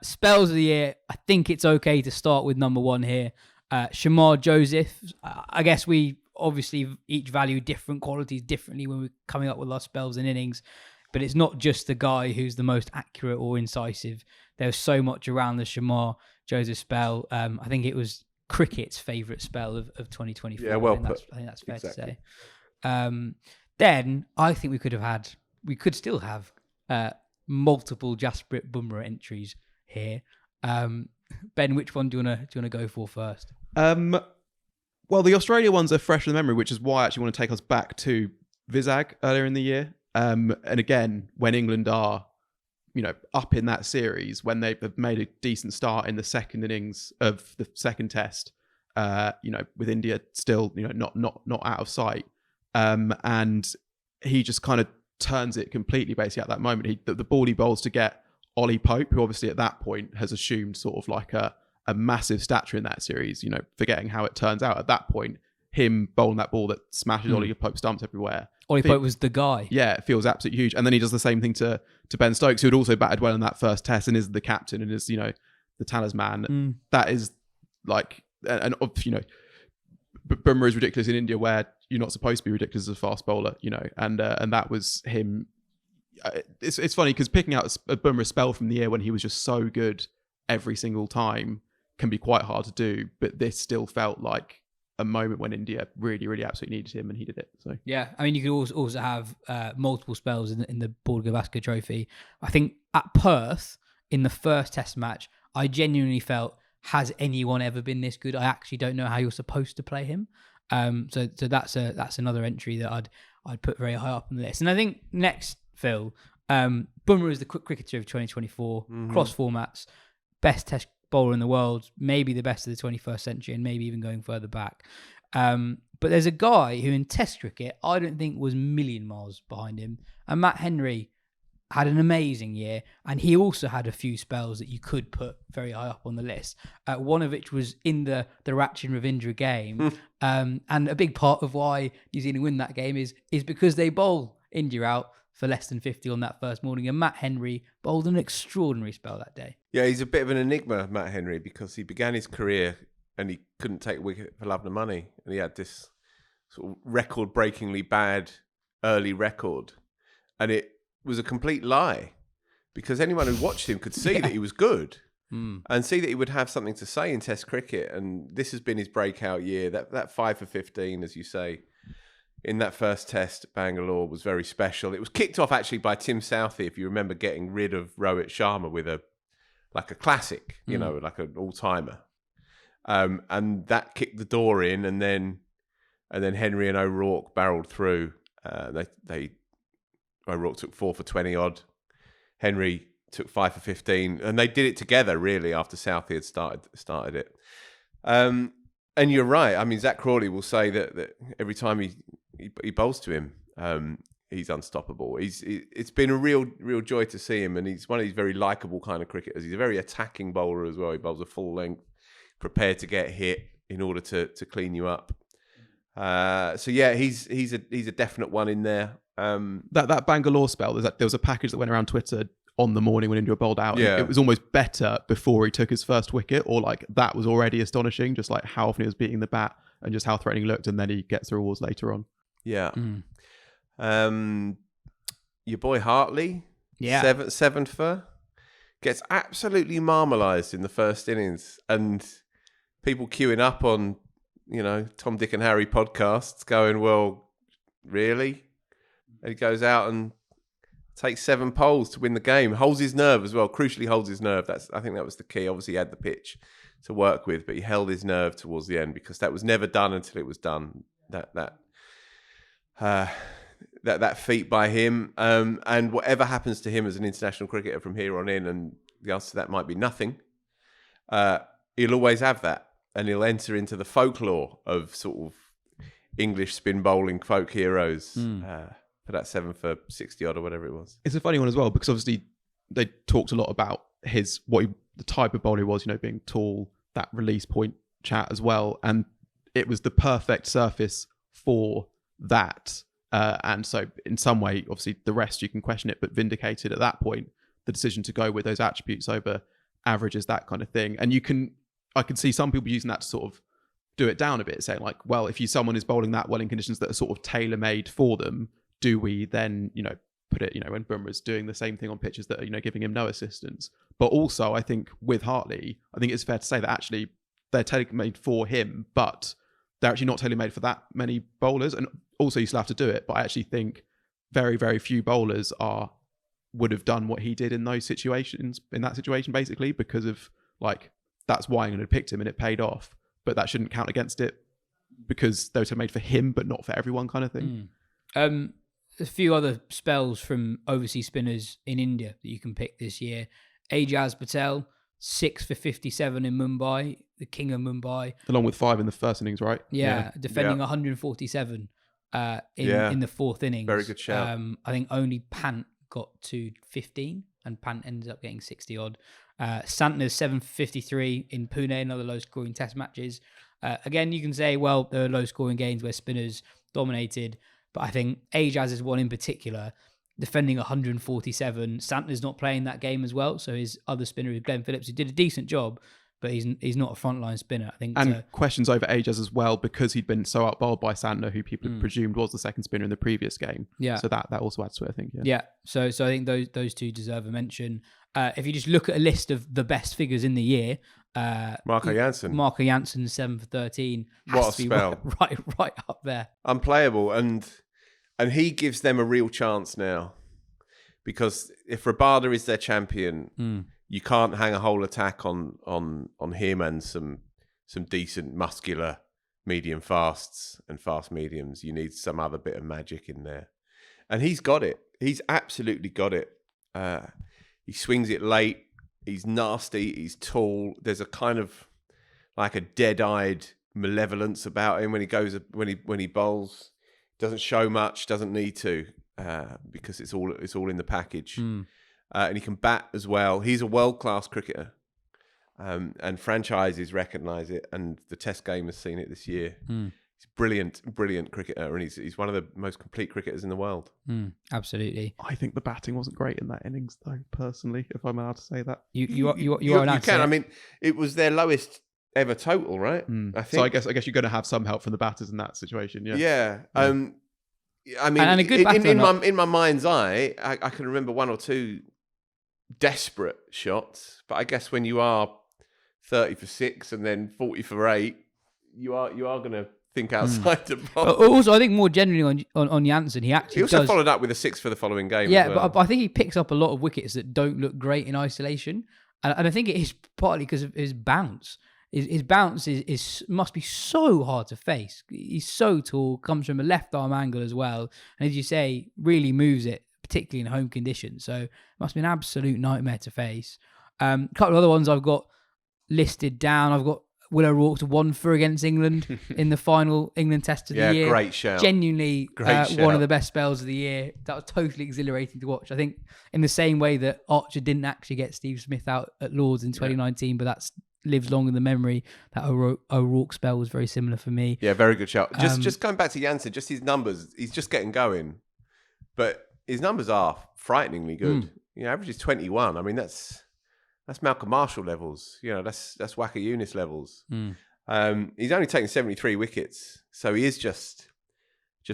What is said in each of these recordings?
Spells of the year, I think it's okay to start with number one here. Shamar Joseph. I guess we obviously each value different qualities differently when we're coming up with our spells and innings, but it's not just the guy who's the most accurate or incisive. There's so much around the Shamar Joseph spell. I think it was cricket's favourite spell of 2024. Yeah, well put. I think that's fair to say. Then I think we could still have multiple Jasprit Bumrah entries here. Ben, which one do you wanna go for first? Well, the Australia ones are fresh in the memory, which is why I actually want to take us back to Vizag earlier in the year. And again, when England are, up in that series, when they've made a decent start in the second innings of the second test, with India still, not out of sight. And he just kind of turns it completely basically at that moment. The ball he bowls to get Ollie Pope, who obviously at that point has assumed sort of like a massive stature in that series, forgetting how it turns out at that point, him bowling that ball that smashes Ollie Pope stumps everywhere. Ollie Pope was the guy. Yeah, it feels absolutely huge. And then he does the same thing to Ben Stokes, who had also batted well in that first test and is the captain and is, the talisman. That is like, Bumrah is ridiculous in India where you're not supposed to be ridiculous as a fast bowler, and that was him. It's funny because picking out a Bumrah spell from the year when he was just so good every single time can be quite hard to do, but this still felt like a moment when India really, really absolutely needed him, and he did it. So yeah, I mean, you could also have multiple spells in the Border Gavaskar Trophy. I think at Perth in the first Test match, I genuinely felt, has anyone ever been this good? I actually don't know how you're supposed to play him. So that's another entry that I'd put very high up on the list. And I think next, Phil, Bumrah is the cricketer of 2024, cross formats, best Test bowler in the world, maybe the best of the 21st century, and maybe even going further back. But there's a guy who in Test cricket, I don't think was a million miles behind him. And Matt Henry had an amazing year, and he also had a few spells that you could put very high up on the list. One of which was in the Rachin Ravindra game. And a big part of why New Zealand win that game is because they bowl India out for less than 50 on that first morning. And Matt Henry bowled an extraordinary spell that day. Yeah, he's a bit of an enigma, Matt Henry, because he began his career and he couldn't take a wicket for love nor money. And he had this sort of record-breakingly bad early record. And it was a complete lie because anyone who watched him could see that he was good and see that he would have something to say in Test cricket. And this has been his breakout year. That 5 for 15, as you say, in that first Test at Bangalore was very special. It was kicked off actually by Tim Southey, if you remember, getting rid of Rohit Sharma with a classic, like an all-timer. And that kicked the door in, and then Henry and O'Rourke barreled through. O'Rourke took 4 for 20 odd. Henry took 5 for 15, and they did it together really after Southey had started it. And you're right. I mean, Zach Crawley will say that every time he bowls to him, he's unstoppable. It's been a real joy to see him, and he's one of these very likable kind of cricketers. He's a very attacking bowler as well. He bowls a full length, prepared to get hit in order to clean you up. So yeah, he's a definite one in there. That Bangalore spell, there was a package that went around Twitter on the morning when India bowled out. Yeah. It was almost better before he took his first wicket, or like that was already astonishing, just like how often he was beating the bat and just how threatening he looked, and then he gets the rewards later on. Yeah. Your boy Hartley, seven for, gets absolutely marmalised in the first innings, and people queuing up on, Tom, Dick and Harry podcasts going, well, really? And he goes out and takes 7 poles to win the game. Holds his nerve as well. Crucially holds his nerve. I think that was the key. Obviously, he had the pitch to work with, but he held his nerve towards the end because that was never done until it was done. That feat by him. And whatever happens to him as an international cricketer from here on in, and the answer to that might be nothing, he'll always have that. And he'll enter into the folklore of sort of English spin bowling folk heroes. For that 7 for 60 odd or whatever it was. It's a funny one as well because obviously they talked a lot about the type of bowler he was, being tall, that release point chat as well, and it was the perfect surface for that. And so in some way, obviously the rest you can question it, but vindicated at that point the decision to go with those attributes over averages, that kind of thing. And I can see some people using that to sort of do it down a bit, saying like, well, if someone is bowling that well in conditions that are sort of tailor-made for them, do we then, put it, when Bumrah's doing the same thing on pitches that are, giving him no assistance? But also, I think with Hartley, I think it's fair to say that actually they're tailor-made for him, but they're actually not tailor-made for that many bowlers. And also, you still have to do it. But I actually think very, very few bowlers would have done what he did in that situation, basically, because of like, that's why England had picked him and it paid off. But that shouldn't count against it because those are made for him, but not for everyone, kind of thing. A few other spells from overseas spinners in India that you can pick this year. Ajaz Patel, 6 for 57 in Mumbai, the king of Mumbai. Along with 5 in the first innings, right? Yeah. Defending 147 in the fourth innings. Very good shout. I think only Pant got to 15 and Pant ended up getting 60 odd. Santner's 7 for 53 in Pune, another low scoring test matches. Again, you can say, well, there are low scoring games where spinners dominated, but I think Ajaz is one in particular, defending 147. Santner's not playing that game as well, so his other spinner is Glenn Phillips, who did a decent job, but he's not a frontline spinner, I think. And questions over Ajaz as well, because he'd been so outbowled by Santner, who people had presumed was the second spinner in the previous game. Yeah. So that also adds to it, I think. Yeah. So I think those two deserve a mention. If you just look at a list of the best figures in the year, Marco Janssen 7 for 13 what has a to be spell. right up there. Unplayable, and he gives them a real chance now, because if Rabada is their champion, you can't hang a whole attack on him and some decent muscular medium fasts and fast mediums. You need some other bit of magic in there, and he's got it. He's absolutely got it. He swings it late. He's nasty. He's tall. There's a kind of like a dead-eyed malevolence about him when he bowls. Doesn't show much. Doesn't need to because it's all in the package. And he can bat as well. He's a world-class cricketer, and franchises recognise it, and the Test game has seen it this year. He's brilliant cricketer, and he's one of the most complete cricketers in the world. Absolutely. I think the batting wasn't great in that innings, though. Personally, if I'm allowed to say that, you are allowed to say it. I mean, it was their lowest ever total, right? I think. So I guess you're going to have some help from the batters in that situation. Yeah. Yeah. I mean, and a good batter in my mind's eye, I can remember one or two desperate shots, but I guess when you are 30 for 6 and then 40 for 8, you are going to think outside the box. Also, I think more generally on Janssen, he also followed up with a 6 for the following game. Yeah, as well. but I think he picks up a lot of wickets that don't look great in isolation, and I think it is partly because of his bounce. His bounce must be so hard to face. He's so tall, comes from a left arm angle as well, and as you say, really moves it, particularly in home conditions. So it must be an absolute nightmare to face. A couple of other ones I've got listed down. I've got Will O'Rourke's 1 for against England in the final England Test of the year. Yeah, great shout. Genuinely one of the best spells of the year. That was totally exhilarating to watch. I think in the same way that Archer didn't actually get Steve Smith out at Lords in 2019, but that's lives long in the memory. That O'Rourke spell was very similar for me. Yeah, very good shout. Just going back to Janssen, just his numbers, he's just getting going. But his numbers are frighteningly good. Average is 21. I mean, that's Malcolm Marshall levels. That's Waka Yunis levels. He's only taken 73 wickets, so he is just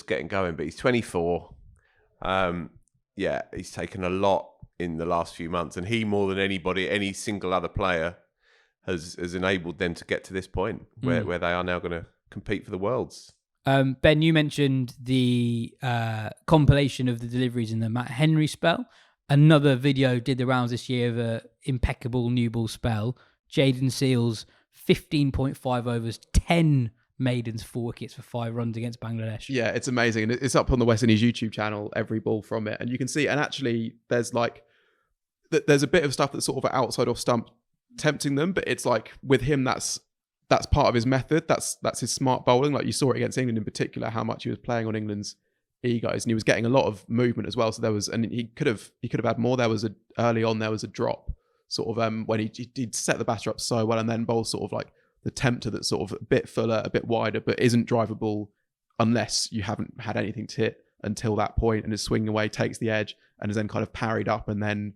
getting going. But he's 24. He's taken a lot in the last few months, and he more than anybody, any single other player, has enabled them to get to this point where they are now going to compete for the Worlds. Ben, you mentioned the compilation of the deliveries in the Matt Henry spell. Another video did the rounds this year of an impeccable new ball spell. Jaden Seals, 15.5 overs, 10 maidens, 4 wickets for 5 runs against Bangladesh. Yeah, it's amazing. And it's up on the West Indies YouTube channel, every ball from it. And you can see, and actually there's a bit of stuff that's sort of outside off stump tempting them, but it's like with him, that's part of his method. That's his smart bowling. Like you saw it against England in particular, how much he was playing on England's egos, and he was getting a lot of movement as well. So he could have had more. Early on there was a drop, sort of when he'd set the batter up so well, and then bowl sort of like the tempter that's sort of a bit fuller, a bit wider, but isn't drivable unless you haven't had anything to hit until that point, and is swinging away, takes the edge, and is then kind of parried up and then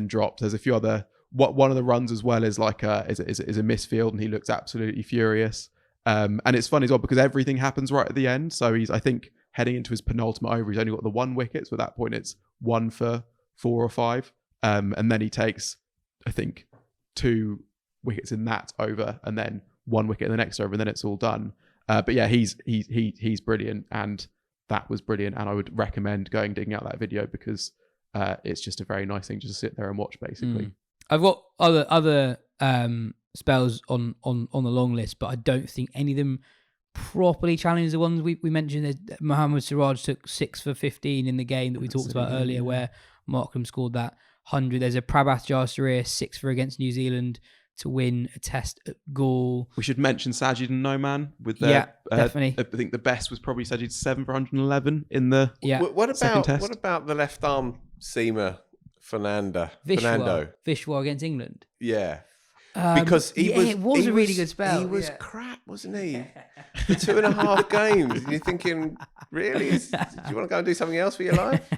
dropped. There's a few other one of the runs as well is like is a misfield, and he looks absolutely furious. And it's funny as well because everything happens right at the end. So he's, I think, heading into his penultimate over. He's only got the 1 wicket, so at that point it's 1 for 4 or 5. And then he takes, I think, 2 wickets in that over, and then 1 wicket in the next over, and then it's all done. But yeah, he's brilliant, and that was brilliant. And I would recommend digging out that video because it's just a very nice thing just to sit there and watch, basically. I've got other spells on the long list, but I don't think any of them properly challenge the ones we mentioned. Mohammad Siraj took 6 for 15 in the game that we talked about earlier, where Markram scored that 100. There's a Prabhat Jasria 6 for against New Zealand to win a test at Gaul. We should mention Sajid and Noman with their definitely. I think the best was probably Sajid's 7 for 111 in the second test. What about the left arm seamer Fernando? Vishwa against England. Yeah. Because it was a really good spell. He was crap, wasn't he? For 2.5 games. And you're thinking, really? Do you want to go and do something else with your life?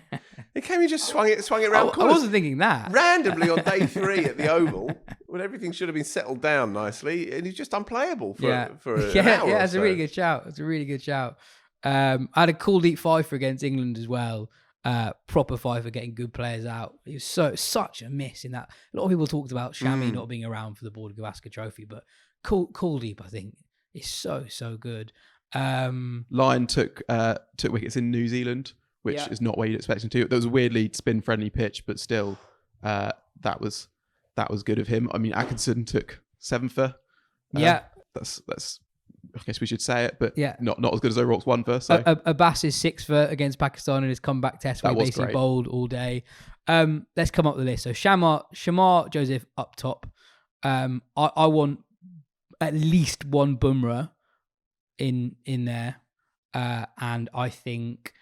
It came, he just swung it around. I wasn't thinking that. Randomly on day 3 at the Oval, when everything should have been settled down nicely, and he's just unplayable for an hour or it's so. a really good shout. I had a Kuldeep 5 for against England as well. Proper 5 for getting good players out. It was such a miss in that. A lot of people talked about Shami not being around for the Border Gavaskar Trophy, but Kuldeep, I think, is so good. Lyon took wickets in New Zealand, which is not where you'd expect him to. There was a weirdly spin-friendly pitch, but still, that was good of him. I mean, Atkinson took 7 for. That's. I guess we should say it, but not as good as O'Rourke's 1 for. So. Abbas is 6 for against Pakistan in his comeback test, where he basically great. bowled all day. Let's come up with the list. So Shamar Joseph up top. I want at least 1 Bumrah in there, and I think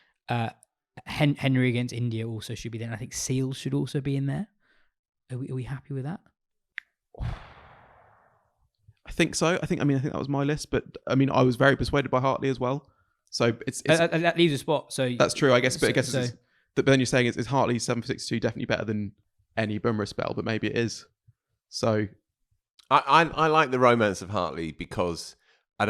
Henry against India also should be there. And I think Seals should also be in there. Are we happy with that? I think so. I think that was my list, but I mean, I was very persuaded by Hartley as well. So it's that leaves a spot. So that's true, I guess. But but then you're saying is Hartley's 7 for 62 definitely better than any Bumrah spell? But maybe it is. So I like the romance of Hartley because I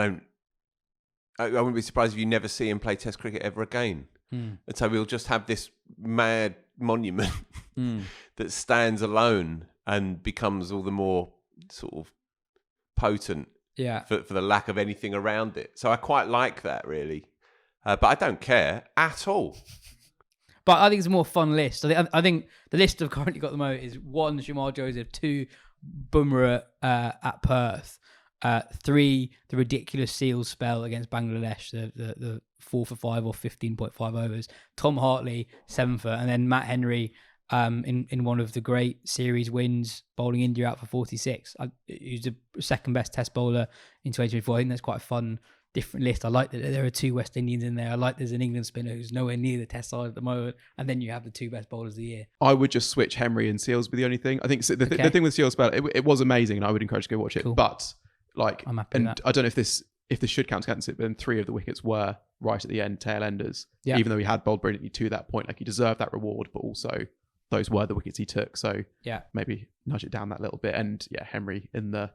wouldn't be surprised if you never see him play Test cricket ever again. And so we'll just have this mad monument that stands alone and becomes all the more sort of potent for the lack of anything around it. So I quite like that, really. But I don't care at all. But I think it's a more fun list. I think the list I've currently got at the moment is 1, Shamar Joseph, 2, Bumrah at Perth, 3, the ridiculous Seals spell against Bangladesh, the 4 for 5 or 15.5 overs, Tom Hartley, 7 for, and then Matt Henry in one of the great series wins, bowling India out for 46. He's the second best test bowler in 2024. I think that's quite a fun, different list. I like that there are 2 West Indians in there. I like there's an England spinner who's nowhere near the test side at the moment. And then you have the 2 best bowlers of the year. I would just switch Henry and Seals be the only thing. I think the thing with Seals spell, it was amazing and I would encourage you to go watch it. Cool. But I'm happy with that. I don't know if this should count against it, but then 3 of the wickets were right at the end, tail enders. Yeah. Even though he had bowled brilliantly to that point, like he deserved that reward, but also those were the wickets he took. So maybe nudge it down that little bit. And Henry in the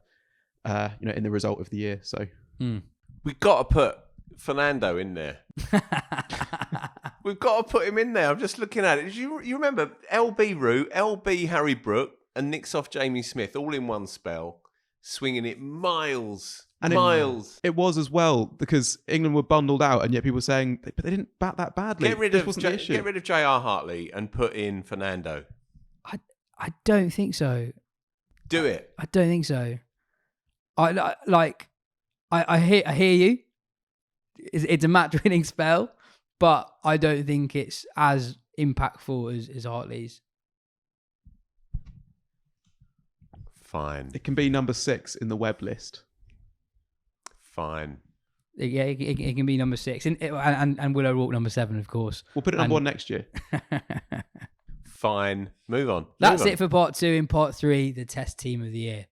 in the result of the year. So we've got to put Fernando in there. We've got to put him in there. I'm just looking at it. You remember LB Root, LB Harry Brook, and nicks off Jamie Smith all in one spell, swinging it miles. It was as well because England were bundled out, and yet people were saying, but they didn't bat that badly. Get rid of J.R. Hartley and put in Fernando. I don't think so. Do it. I don't think so. I hear you. It's a match-winning spell, but I don't think it's as impactful as Hartley's. Fine. It can be number 6 in the web list. Fine. Yeah, it can be number 6. And Will O'Rourke number 7, of course. We'll put it number 1 next year. Fine. Move on. That's it for part 2. In part 3, the test team of the year.